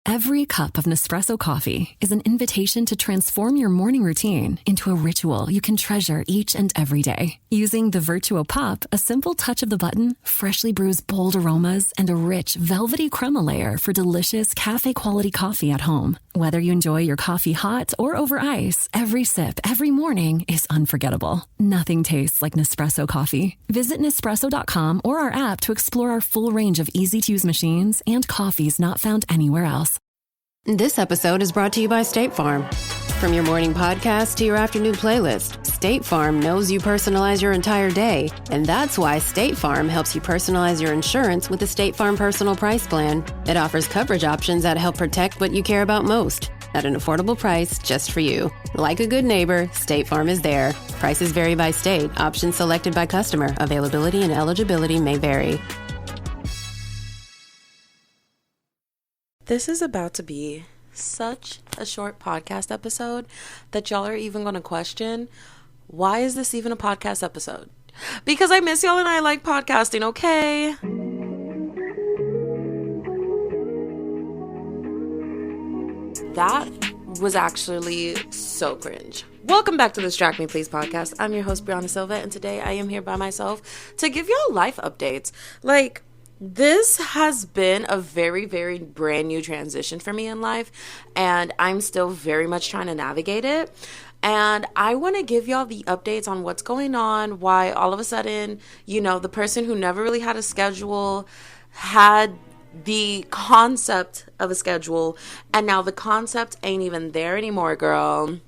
Every cup of Nespresso coffee is an invitation to transform your morning routine into a ritual you can treasure each and every day. Using the Vertuo Pop, a simple touch of the button freshly brews bold aromas and a rich, velvety crema layer for delicious cafe-quality coffee at home. Whether you enjoy your coffee hot or over ice, every sip, every morning is unforgettable. Nothing tastes like Nespresso coffee. Visit Nespresso.com or our app to explore our full range of easy-to-use machines and coffees not found anywhere else. This episode is brought to you by State Farm. From your morning podcast to your afternoon playlist, State Farm knows you personalize your entire day, and that's why State Farm helps you personalize your insurance with the State Farm Personal Price Plan. It offers coverage options that help protect what you care about most at an affordable price just for you. Like a good neighbor, State Farm is there. Prices vary by state. Options selected by customer. Availability and eligibility may vary. This is about to be such a short podcast episode that y'all are even going to question, why is this even a podcast episode? Because I miss y'all and I like podcasting, okay? That was actually so cringe. Welcome back to the Distract Me Please podcast. I'm your host, Brianna Silva, and today I am here by myself to give y'all life updates. This has been a very, very brand new transition for me in life, and I'm still very much trying to navigate it. And I want to give y'all the updates on what's going on, why all of a sudden, the person who never really had a schedule had the concept of a schedule, and now the concept ain't even there anymore, girl.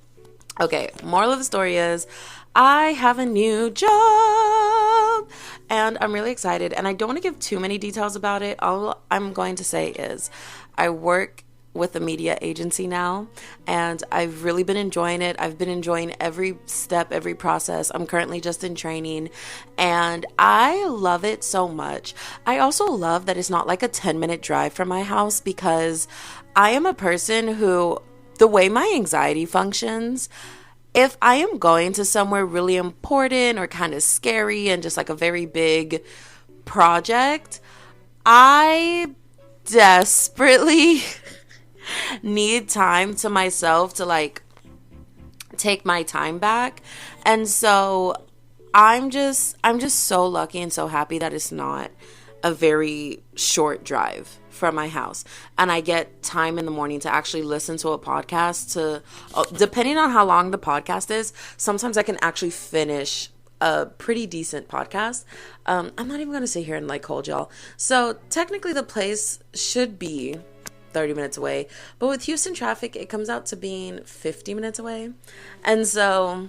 Okay, moral of the story is I have a new job and I'm really excited, and I don't want to give too many details about it. All I'm going to say is I work with a media agency now, and I've really been enjoying it. I've been enjoying every step, every process. I'm currently just in training, and I love it so much. I also love that it's not like a 10-minute drive from my house, because I am a person who, the way my anxiety functions, if I am going to somewhere really important or kind of scary and just like a very big project, I desperately need time to myself to take my time back. And so I'm just so lucky and so happy that it's not a very short drive from my house, and I get time in the morning to actually listen to a podcast. Depending on how long the podcast is, sometimes I can actually finish a pretty decent podcast. I'm not even gonna sit here and hold y'all. So technically the place should be 30 minutes away, but with Houston traffic it comes out to being 50 minutes away. And so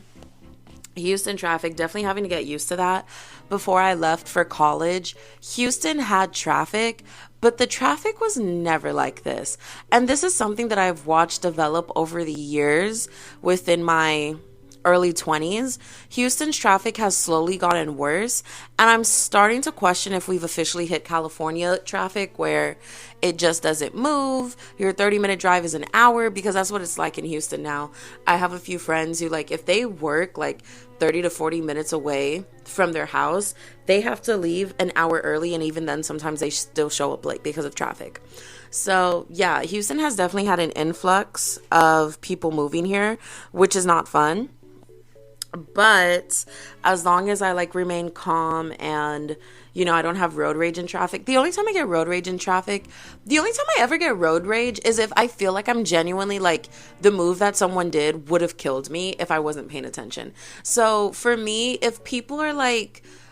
Houston traffic, definitely having to get used to that. Before I left for college, Houston had traffic, but the traffic was never like this. And this is something that I've watched develop over the years within my early 20s. Houston's traffic has slowly gotten worse, and I'm starting to question if we've officially hit California traffic, where it just doesn't move. Your 30-minute drive is an hour, because that's what it's like in Houston now. I have a few friends who, if they work 30 to 40 minutes away from their house, they have to leave an hour early, and even then sometimes they still show up late because of traffic. So yeah, Houston has definitely had an influx of people moving here, which is not fun. But as long as I remain calm and I don't have road rage in traffic. The only time I get road rage in traffic, the only time I ever get road rage is if I feel like I'm genuinely the move that someone did would have killed me if I wasn't paying attention. So for me, if people are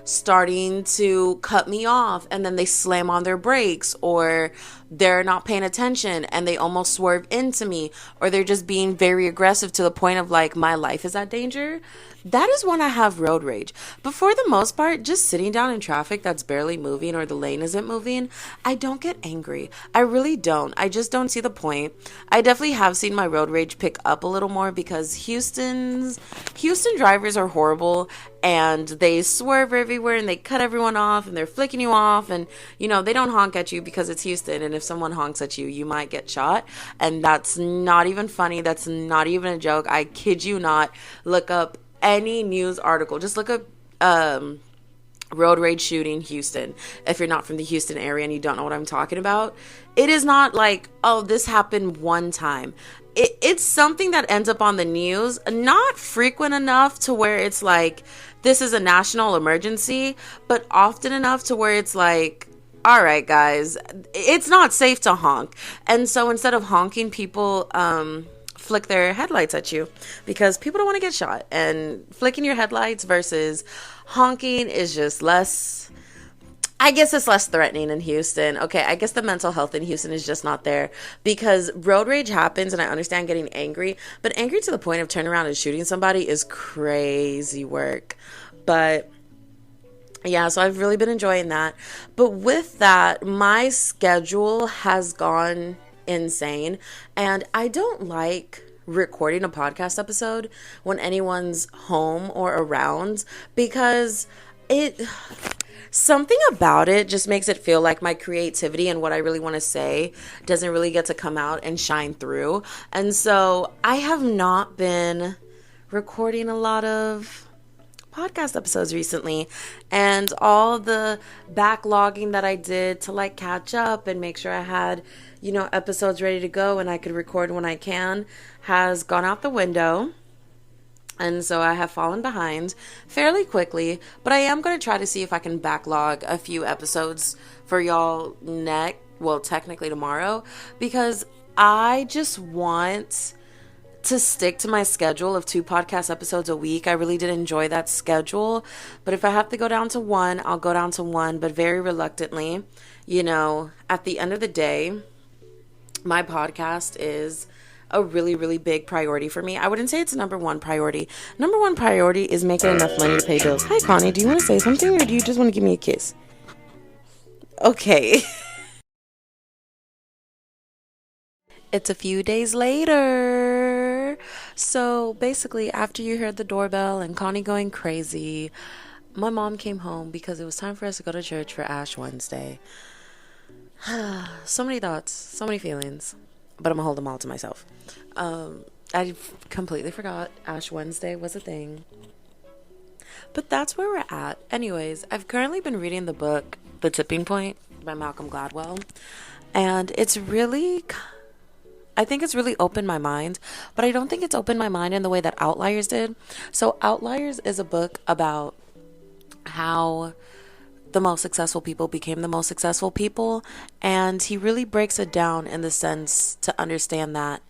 starting to cut me off and then they slam on their brakes, or they're not paying attention and they almost swerve into me, or they're just being very aggressive to the point of my life is at danger, that is when I have road rage. But for the most part, just sitting down in traffic that's barely moving or the lane isn't moving, I don't get angry. I really don't. I just don't see the point. I definitely have seen my road rage pick up a little more because Houston drivers are horrible, and they swerve everywhere and they cut everyone off and they're flicking you off, and they don't honk at you because it's Houston, and if someone honks at you, you might get shot. And that's not even funny. That's not even a joke. I kid you not. Look up any news article. Just look up road rage shooting, Houston. If you're not from the Houston area and you don't know what I'm talking about, it is not like, oh, this happened one time. It's something that ends up on the news, not frequent enough to where it's like, this is a national emergency, but often enough to where it's like, all right, guys, it's not safe to honk. And so instead of honking, people flick their headlights at you because people don't want to get shot. And flicking your headlights versus honking is just less, I guess it's less threatening in Houston. Okay, I guess the mental health in Houston is just not there because road rage happens, and I understand getting angry, but angry to the point of turning around and shooting somebody is crazy work. But yeah, so I've really been enjoying that. But with that, my schedule has gone insane, and I don't like recording a podcast episode when anyone's home or around because something about it just makes it feel like my creativity and what I really want to say doesn't really get to come out and shine through. And so I have not been recording a lot of podcast episodes recently, and all the backlogging that I did to like catch up and make sure I had, episodes ready to go and I could record when I can has gone out the window. And so I have fallen behind fairly quickly, but I am going to try to see if I can backlog a few episodes for y'all technically tomorrow, because I just want to stick to my schedule of 2 podcast episodes a week. I really did enjoy that schedule, but if I have to go down to 1, I'll go down to 1, but very reluctantly. At the end of the day, my podcast is a really, really big priority for me. I wouldn't say it's number 1 priority. Number 1 priority is making enough money to pay bills. Hi, Connie. Do you want to say something, or do you just want to give me a kiss? Okay. It's a few days later. So basically, after you heard the doorbell and Connie going crazy, my mom came home because it was time for us to go to church for Ash Wednesday. So many thoughts, so many feelings, but I'm gonna hold them all to myself. I completely forgot Ash Wednesday was a thing. But that's where we're at. Anyways, I've currently been reading the book The Tipping Point by Malcolm Gladwell, and I think it's really opened my mind, but I don't think it's opened my mind in the way that Outliers did. So Outliers is a book about how the most successful people became the most successful people, and he really breaks it down in the sense to understand that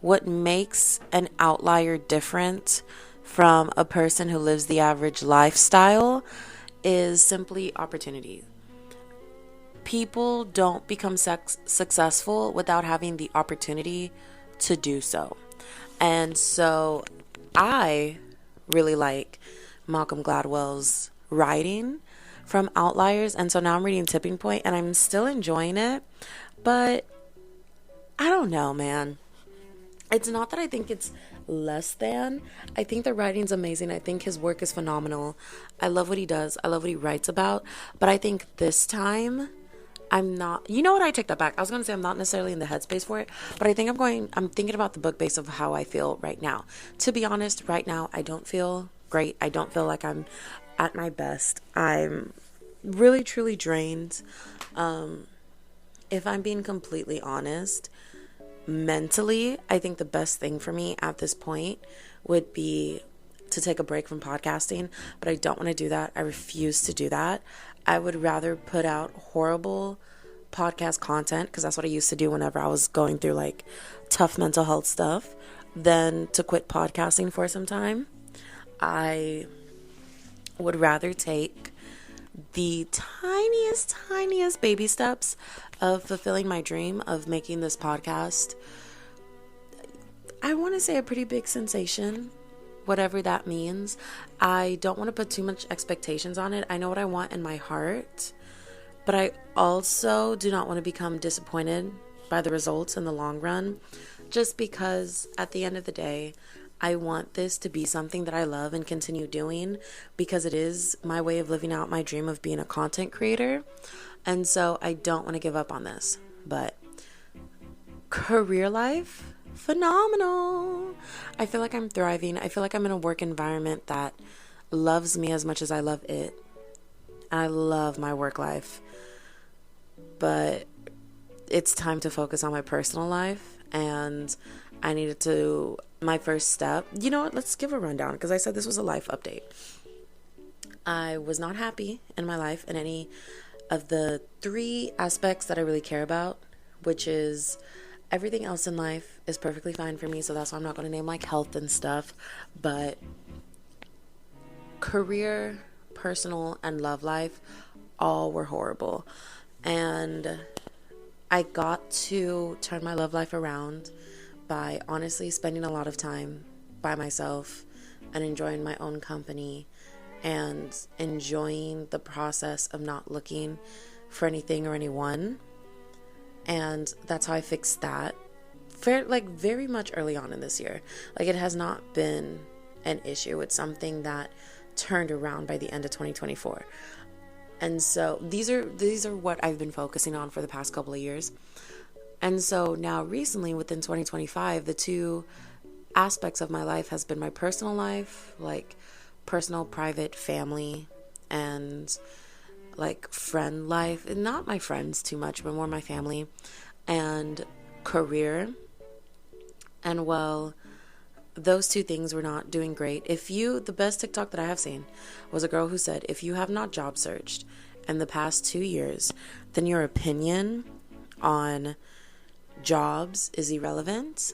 what makes an outlier different from a person who lives the average lifestyle is simply opportunity. People don't become successful without having the opportunity to do so. And so I really like Malcolm Gladwell's writing from Outliers. And so now I'm reading Tipping Point and I'm still enjoying it. But I don't know, man. It's not that I think it's less than. I think the writing's amazing. I think his work is phenomenal. I love what he does. I love what he writes about. But I think this time I'm not, what, I take that back. I was going to say I'm not necessarily in the headspace for it, but I think I'm thinking about the book based of how I feel right now. To be honest, right now, I don't feel great. I don't feel like I'm at my best. I'm really, truly drained. If I'm being completely honest, mentally, I think the best thing for me at this point would be to take a break from podcasting, but I don't want to do that. I refuse to do that. I would rather put out horrible podcast content, because that's what I used to do whenever I was going through like tough mental health stuff, than to quit podcasting for some time. I would rather take the tiniest baby steps of fulfilling my dream of making this podcast, I want to say, a pretty big sensation, whatever that means. I don't want to put too much expectations on it. I know what I want in my heart, but I also do not want to become disappointed by the results in the long run, just because at the end of the day, I want this to be something that I love and continue doing, because it is my way of living out my dream of being a content creator. And so I don't want to give up on this. But career life, phenomenal. I feel like I'm thriving. I feel like I'm in a work environment that loves me as much as I love it. I love my work life, but it's time to focus on my personal life, and I needed to, my first step, you know what, let's give a rundown, because I said this was a life update. I was not happy in my life in any of the 3 aspects that I really care about, which is everything else in life is perfectly fine for me, so that's why I'm not going to name like health and stuff, but career, personal, and love life all were horrible. And I got to turn my love life around by honestly spending a lot of time by myself and enjoying my own company and enjoying the process of not looking for anything or anyone. And that's how I fixed that. Very much early on in this year. Like, it has not been an issue. It's something that turned around by the end of 2024. And so these are what I've been focusing on for the past couple of years. And so now recently within 2025, the 2 aspects of my life has been my personal life, like personal, private, family, and like friend life. And not my friends too much, but more my family, and career. And well, those 2 things were not doing great. The best TikTok that I have seen was a girl who said, if you have not job searched in the past 2 years, then your opinion on jobs is irrelevant,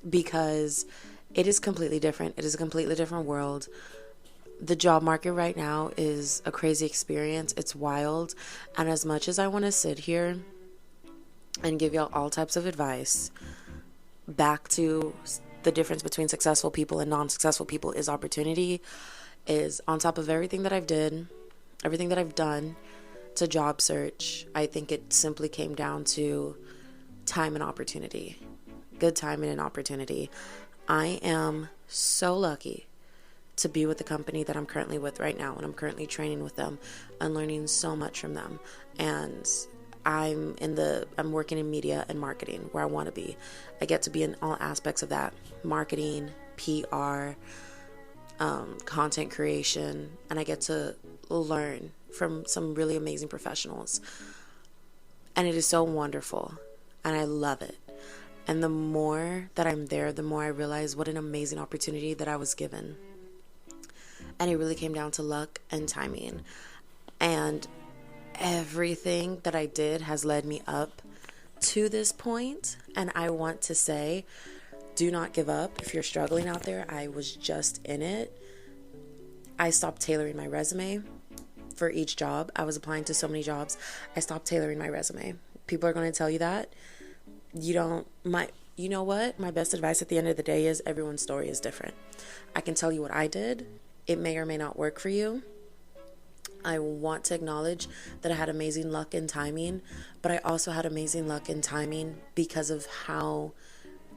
because it is completely different. It is a completely different world. The job market right now is a crazy experience. It's wild. And as much as I want to sit here and give y'all all types of advice, back to the difference between successful people and non-successful people is opportunity, is on top of everything that I've done to job search. I think it simply came down to time and opportunity. Good timing and opportunity. I am so lucky to be with the company that I'm currently with right now, and I'm currently training with them and learning so much from them. And I'm working in media and marketing where I want to be. I get to be in all aspects of that: marketing, PR, content creation, and I get to learn from some really amazing professionals. And it is so wonderful, and I love it. And the more that I'm there, the more I realize what an amazing opportunity that I was given. And it really came down to luck and timing. And everything that I did has led me up to this point. And I want to say, do not give up. If you're struggling out there, I was just in it. I stopped tailoring my resume for each job. I was applying to so many jobs. I stopped tailoring my resume. People are going to tell you that. You know what? My best advice at the end of the day is everyone's story is different. I can tell you what I did. It may or may not work for you. I want to acknowledge that I had amazing luck and timing, but I also had amazing luck and timing because of how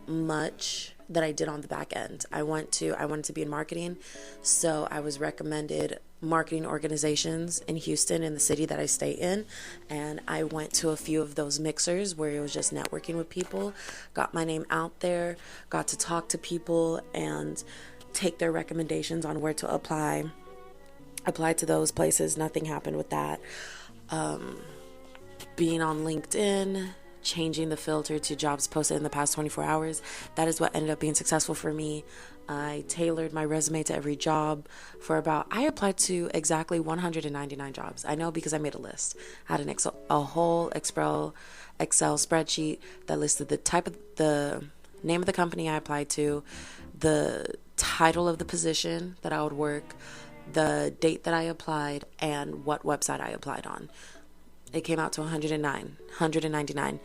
much that I did on the back end. I wanted to be in marketing, so I was recommended marketing organizations in Houston, in the city that I stay in, and I went to a few of those mixers where it was just networking with people, got my name out there, got to talk to people and take their recommendations on where to apply to those places. Nothing happened with that. Being on LinkedIn, changing the filter to jobs posted in the past 24 hours, that is what ended up being successful for me. I tailored my resume to every job I applied to exactly 199 jobs. I know because I made a list. I had a whole Excel spreadsheet that listed the name of the company I applied to, the title of the position that I would work, the date that I applied, and what website I applied on. It came out to 199.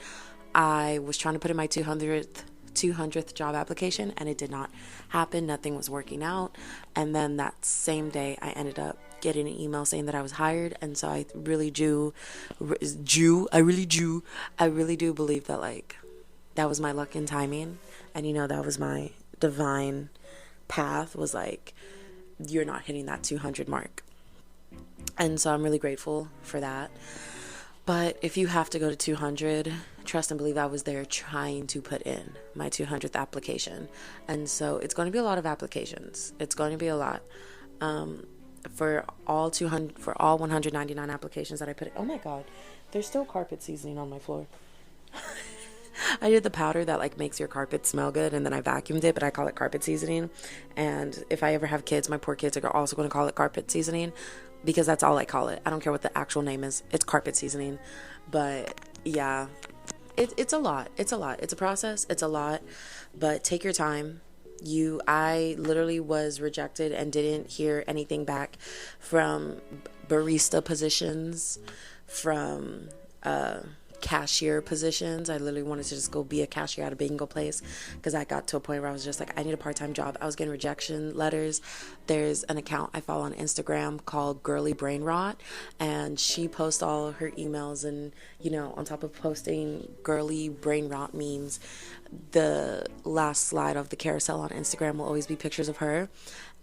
I was trying to put in my 200th job application, and it did not happen. Nothing was working out. And then that same day, I ended up getting an email saying that I was hired. And so I really do believe that, like, that was my luck and timing. And, that was my divine path, was like, you're not hitting that 200 mark. And so I'm really grateful for that. But if you have to go to 200, trust and believe I was there trying to put in my 200th application. And so it's going to be a lot of applications. It's going to be a lot. for all 199 applications that I put in. Oh my God, there's still carpet seasoning on my floor. I did the powder that like makes your carpet smell good, and then I vacuumed it, but I call it carpet seasoning. And if I ever have kids, my poor kids are also going to call it carpet seasoning, because that's all I call it. I don't care what the actual name is. It's carpet seasoning. But yeah, it's a lot. It's a process. It's a lot, but take your time. I literally was rejected and didn't hear anything back from barista positions, from cashier positions. I literally wanted to just go be a cashier at a bingo place, because I got to a point where I was just like, I need a part-time job. I was getting rejection letters. There's an account I follow on Instagram called Girly Brain Rot, and she posts all her emails, and on top of posting girly brain rot memes, the last slide of the carousel on Instagram will always be pictures of her,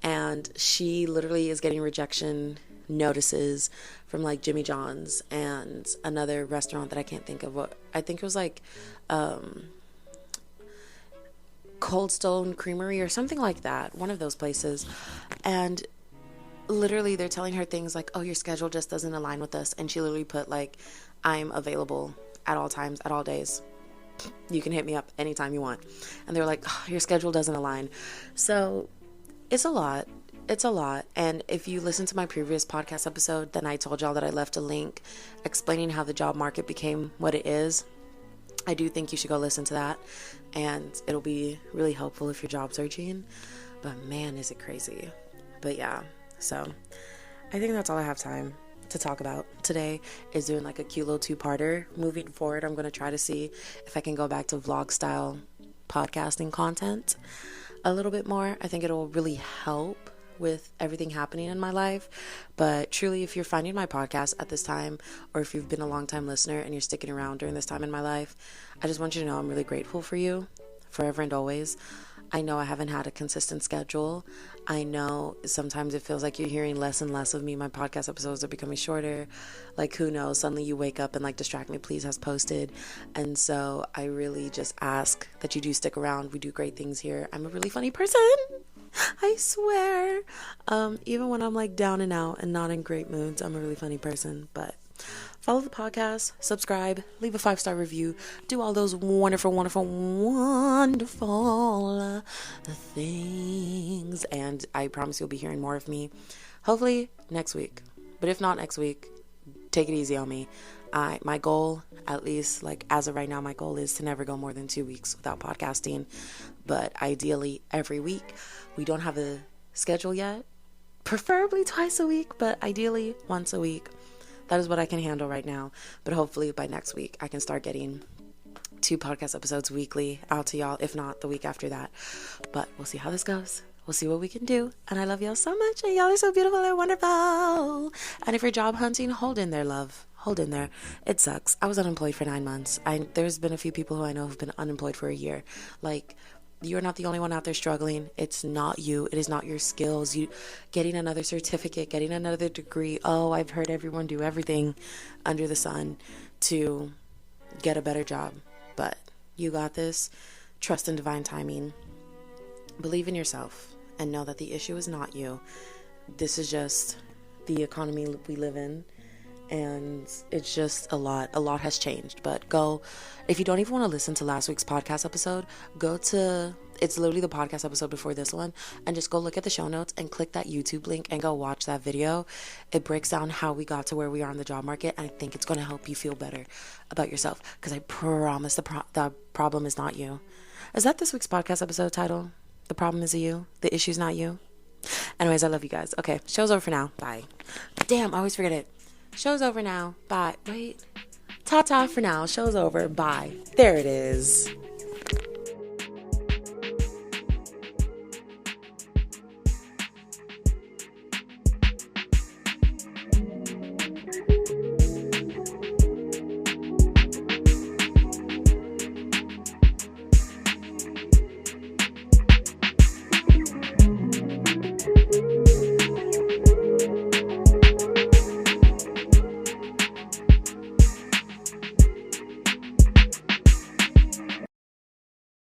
and she literally is getting rejection notices from like Jimmy John's and another restaurant that I can't think of. What I think it was like Cold Stone Creamery or something like that, one of those places. And literally they're telling her things like, oh, your schedule just doesn't align with us. And she literally put like, I'm available at all times, at all days. You can hit me up anytime you want. And they're like, oh, your schedule doesn't align. So it's a lot. It's a lot. And if you listen to my previous podcast episode, then I told y'all that I left a link explaining how the job market became what it is. I do think you should go listen to that, and it'll be really helpful if you're job searching. But man, is it crazy. But yeah, so I think that's all I have time to talk about today, is doing like a cute little two-parter. Moving forward, I'm going to try to see if I can go back to vlog style podcasting content a little bit more. I think it'll really help with everything happening in my life. But truly, if you're finding my podcast at this time, or if you've been a long time listener and you're sticking around during this time in my life, I just want you to know I'm really grateful for you, forever and always. I know I haven't had a consistent schedule. I know sometimes it feels like you're hearing less and less of me. My podcast episodes are becoming shorter. Like, who knows? Suddenly you wake up and like Distract Me Please has posted. And so I really just ask that you do stick around. We do great things here. I'm a really funny person, I swear. Even when I'm like down and out and not in great moods, I'm a really funny person. But follow the podcast, subscribe, leave a 5-star review, do all those wonderful, wonderful, wonderful things. And I promise you'll be hearing more of me, hopefully next week. But if not next week, take it easy on me. My goal, at least like as of right now, my goal is to never go more than 2 weeks without podcasting. But ideally every week. We don't have a schedule yet, preferably twice a week, but ideally once a week. That is what I can handle right now. But hopefully by next week, I can start getting 2 podcast episodes weekly out to y'all, if not the week after that. But we'll see how this goes. We'll see what we can do. And I love y'all so much. And y'all are so beautiful and wonderful. And if you're job hunting, hold in there, love. Hold in there. It sucks. I was unemployed for 9 months. There's been a few people who I know who've been unemployed for a year. Like, you're not the only one out there struggling. It's not you. It is not your skills. You getting another certificate, getting another degree. Oh, I've heard everyone do everything under the sun to get a better job. But you got this. Trust in divine timing. Believe in yourself and know that the issue is not you. This is just the economy we live in. And it's just a lot has changed. But go, if you don't even want to listen to last week's podcast episode, it's literally the podcast episode before this one, and just go look at the show notes and click that YouTube link and go watch that video. It breaks down how we got to where we are in the job market, and I think it's going to help you feel better about yourself, because I promise the problem is not you. Is that this week's podcast episode title? The problem is you? The issue's not you? Anyways, I love you guys. Okay, show's over for now. Bye. Damn, I always forget it. Show's over now. Bye. Wait. Ta-ta for now. Show's over. Bye. There it is.